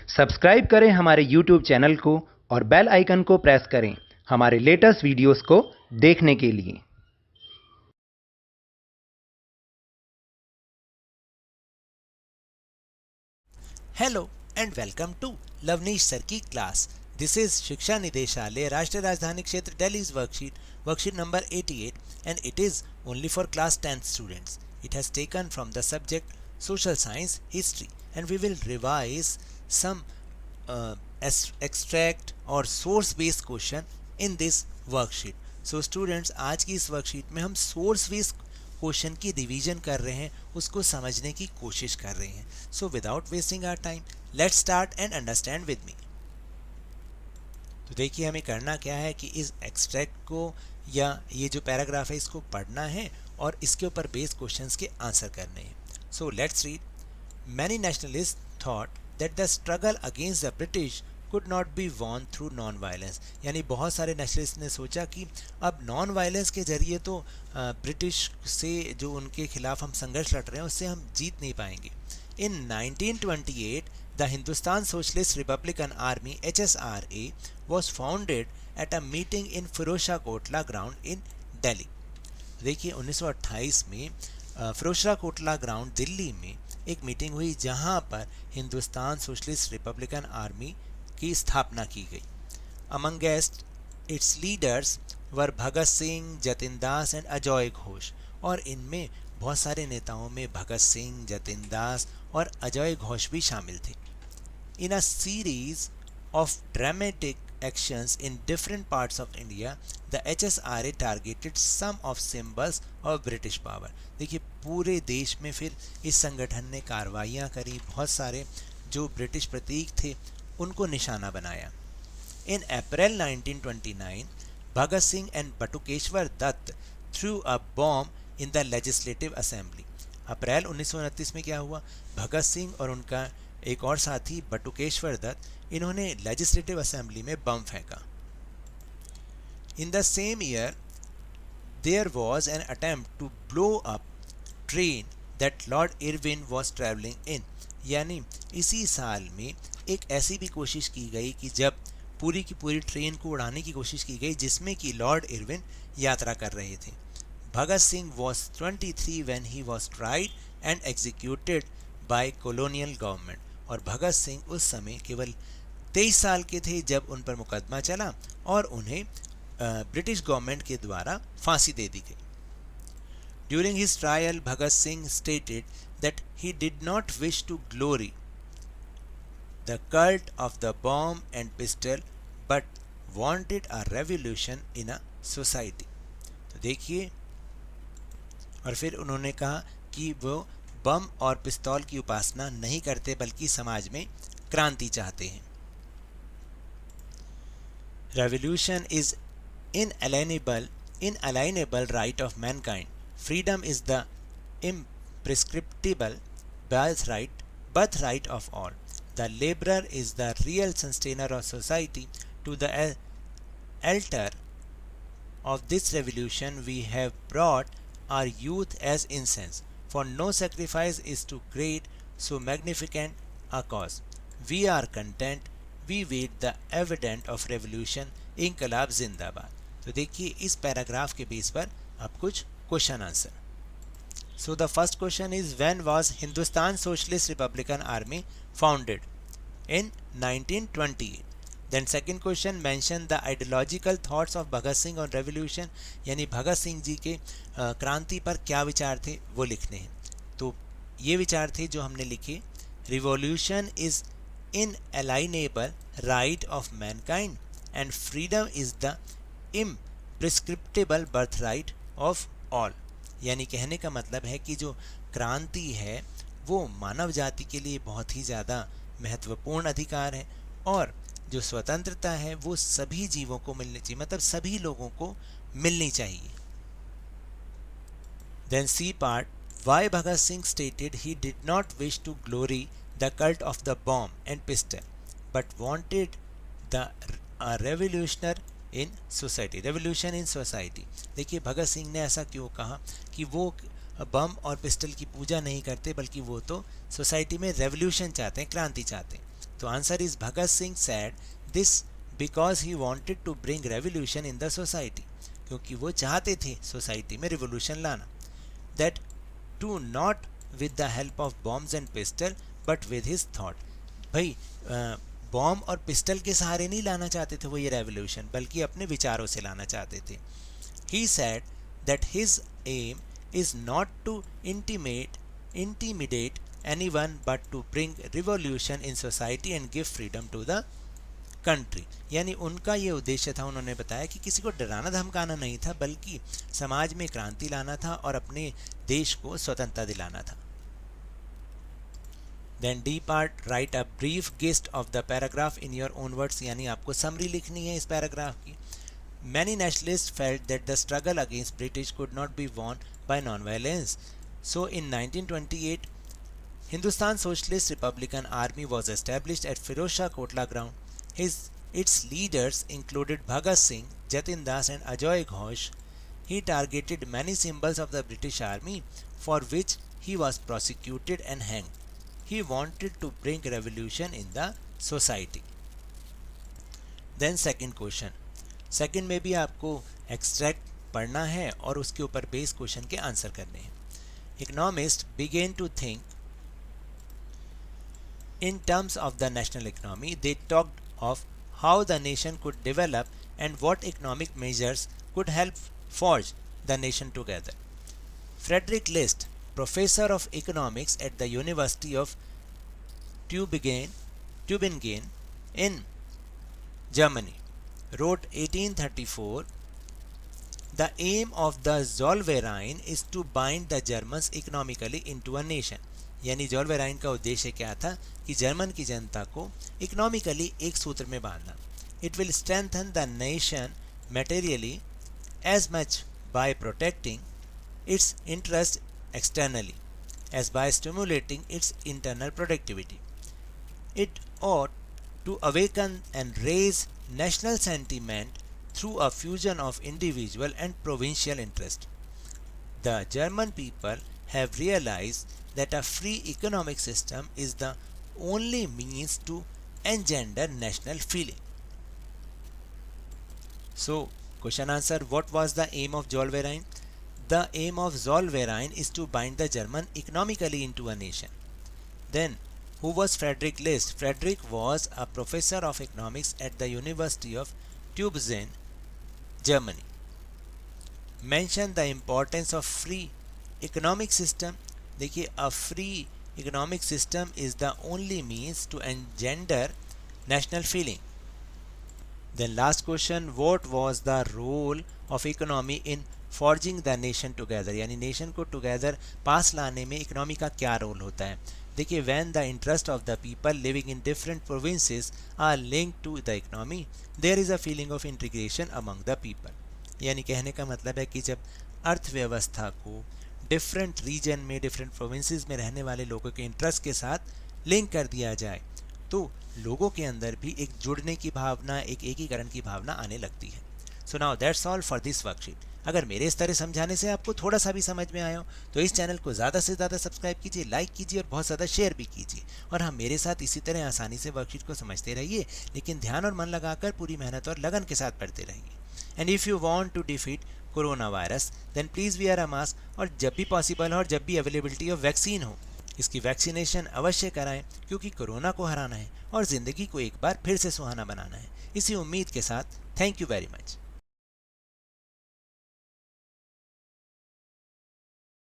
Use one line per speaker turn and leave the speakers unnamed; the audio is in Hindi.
सब्सक्राइब करें हमारे YouTube चैनल को और बेल आइकन को प्रेस करें हमारे लेटेस्ट वीडियोस को देखने के लिए।
Hello and welcome to Lavneesh sir की क्लास। दिस इज शिक्षा निदेशालय राष्ट्रीय राजधानी क्षेत्र Delhi worksheet number 88 and it is only for class 10th students. It has taken from the subject social science history and we will revise some extract or source based question in this worksheet. So students, आज की इस वर्कशीट में हम source based क्वेश्चन की रिवीजन कर रहे हैं, उसको समझने की कोशिश कर रहे हैं। So without wasting our time let's start and understand with me. तो देखिए हमें करना क्या है कि इस एक्सट्रैक्ट को या ये जो पैराग्राफ है इसको पढ़ना है और इसके ऊपर बेस्ड क्वेश्चंस के आंसर करने हैं। So let's read. Many nationalist thought that the struggle against the British could not be won through non violence। यानी बहुत सारे नेशनलिस्ट ने सोचा कि अब नॉन वायलेंस के जरिए तो ब्रिटिश से जो उनके खिलाफ हम संघर्ष लड़ रहे हैं उससे हम जीत नहीं पाएंगे। In 1928 the Hindustan Socialist Republican Army HSRA was founded at a meeting in Firozshah Kotla ground in Delhi. देखिए 1928 में फिरोजशाह कोटला ग्राउंड दिल्ली में एक मीटिंग हुई जहां पर हिंदुस्तान सोशलिस्ट रिपब्लिकन आर्मी की स्थापना की गई। Amongst it's leaders were Bhagat Singh, Jatin Das and Ajay Ghosh. और इनमें बहुत सारे नेताओं में भगत सिंह, जतिन दास और अजय घोष भी शामिल थे। In a series of dramatic actions in different parts of India, the HSRA targeted some of symbols of British power। देखिए पूरे देश में फिर इस संगठन ने कार्रवाइयाँ करी, बहुत सारे जो ब्रिटिश प्रतीक थे उनको निशाना बनाया। In April 1929 Bhagat Singh and Batukeshwar Dutt threw a bomb in the legislative assembly. अप्रैल 1929 में क्या हुआ, भगत सिंह और उनका एक और साथी बटुकेश्वर दत्त, इन्होंने लेजिस्लेटिव असेंबली में बम फेंका। In the same year there was an attempt to blow up train that Lord Irwin was travelling in. यानी इसी साल में एक ऐसी भी कोशिश की गई कि जब पूरी की पूरी ट्रेन को उड़ाने की कोशिश की गई जिसमें कि लॉर्ड इरविन यात्रा कर रहे थे। Bhagat Singh was 23 when he was tried and executed by colonial government. और भगत सिंह उस समय केवल 23 साल के थे जब उन पर मुकदमा चला और उन्हें ब्रिटिश गवर्नमेंट के द्वारा फांसी दे दी गई। During his trial Bhagat Singh stated that he did not wish to glory the cult of the bomb and pistol but wanted a revolution in a society. तो देखिए, और फिर उन्होंने कहा कि वो बम और पिस्तौल की उपासना नहीं करते बल्कि समाज में क्रांति चाहते हैं। Revolution is inalienable right of mankind. Freedom is the imprescriptible birthright of all. The laborer is the real sustainer of society. To the altar of this revolution we have brought our youth as incense, for no sacrifice is too great, so magnificent a cause. We are content, we wait the evidence of revolution, इनकलाब जिंदाबाद। तो देखिए इस पैराग्राफ के बेस पर अब कुछ question answer. So the first question is when was Hindustan Socialist Republican Army founded? In 1928। Then second question, mention the ideological thoughts of Bhagat Singh on revolution. यानी भगत सिंह जी के क्रांति पर क्या विचार थे वो लिखने हैं। तो ये विचार थे जो हमने लिखे, revolution is inalienable right of mankind and freedom is the imprescriptible birthright of all। यानी कहने का मतलब है कि जो क्रांति है वो मानव जाति के लिए बहुत ही ज़्यादा महत्वपूर्ण अधिकार है और जो स्वतंत्रता है वो सभी जीवों को मिलनी चाहिए, मतलब सभी लोगों को मिलनी चाहिए। Then C part, why Bhagat Singh stated he did not wish to glory the cult of the bomb and pistol but wanted the revolution in society। revolution in society। देखिए भगत सिंह ने ऐसा क्यों कहा कि वो बम और पिस्टल की पूजा नहीं करते बल्कि वो तो सोसाइटी में रेवोल्यूशन चाहते हैं, क्रांति चाहते हैं। तो answer is Bhagat Singh said this because he wanted to bring revolution in the society, क्योंकि वो चाहते थे सोसाइटी में रिवोल्यूशन लाना। That too not with the help of bombs and pistol but with his thought, भाई बॉम्ब और पिस्टल के सहारे नहीं लाना चाहते थे वो ये रेवोल्यूशन, बल्कि अपने विचारों से लाना चाहते थे। He said that his aim is not to intimidate anyone but to bring revolution in society and give freedom to the country। यानी उनका ये उद्देश्य था, उन्होंने बताया कि किसी को डराना धमकाना नहीं था, बल्कि समाज में क्रांति लाना था और अपने देश को स्वतंत्रता दिलाना था। Then D part, write a brief gist of the paragraph in your own words, यानी आपको समरी लिखनी है इस पैराग्राफ की। Many nationalists felt that the struggle against British could not be won by non-violence. So in 1928, Hindustan Socialist Republican Army was established at Firozshah Kotla ground. Its leaders included Bhagat Singh, Jatin Das and Ajoy Ghosh. He targeted many symbols of the British Army, for which he was prosecuted and hanged. He wanted to bring revolution in the society. Then second question. Second में भी आपको एक्सट्रैक्ट पढ़ना है और उसके ऊपर बेस क्वेश्चन के आंसर करने हैं। Economist began to think in terms of the national economy. They talked of how the nation could develop and what economic measures could help forge the nation together. Friedrich List, professor of economics at the university of Tubingen in Germany, wrote 1834, the aim of the Zollverein is to bind the Germans economically into a nation। यानी जोलवेराइन का उद्देश्य क्या था कि जर्मन की जनता को इकोनॉमिकली एक सूत्र में बांधना। It will strengthen the nation materially as much by protecting its interest externally as by stimulating its internal productivity. It ought to awaken and raise national sentiment through a fusion of individual and provincial interest. The German people have realized that a free economic system is the only means to engender national feeling. So, question answer, what was the aim of Zollverein? The aim of Zollverein is to bind the German economically into a nation. Then, who was Frederick List? Frederick was a professor of economics at the University of Tübingen, Germany. Mention the importance of free economic system. देखिए, a free economic system is the only means to engender national feeling. Then last question, what was the role of economy in forging the nation together? यानी nation को together पास लाने में economy का क्या रोल होता है? देखिए, when the interest of the people living in different provinces are linked to the economy, there is a feeling of integration among the people। यानी कहने का मतलब है कि जब अर्थव्यवस्था को डिफरेंट रीजन में, डिफरेंट प्रोविंसेस में रहने वाले लोगों के इंटरेस्ट के साथ लिंक कर दिया जाए, तो लोगों के अंदर भी एक जुड़ने की भावना, एक एकीकरण की भावना आने लगती है। So now that's all for this worksheet. अगर मेरे इस तरह समझाने से आपको थोड़ा सा भी समझ में आया हो तो इस चैनल को ज़्यादा से ज़्यादा सब्सक्राइब कीजिए, लाइक कीजिए और बहुत ज़्यादा शेयर भी कीजिए। और हाँ, मेरे साथ इसी तरह आसानी से वर्कशीट को समझते रहिए, लेकिन ध्यान और मन लगाकर पूरी मेहनत और लगन के साथ पढ़ते रहिए। And if you want to defeat corona virus then please wear a mask. और जब भी पॉसिबल हो और जब भी अवेलेबिलिटी ऑफ वैक्सीन हो, इसकी वैक्सीनेशन अवश्य कराएं, क्योंकि कोरोना को हराना है और ज़िंदगी को एक बार फिर से सुहाना बनाना है। इसी उम्मीद के साथ थैंक यू वेरी मच।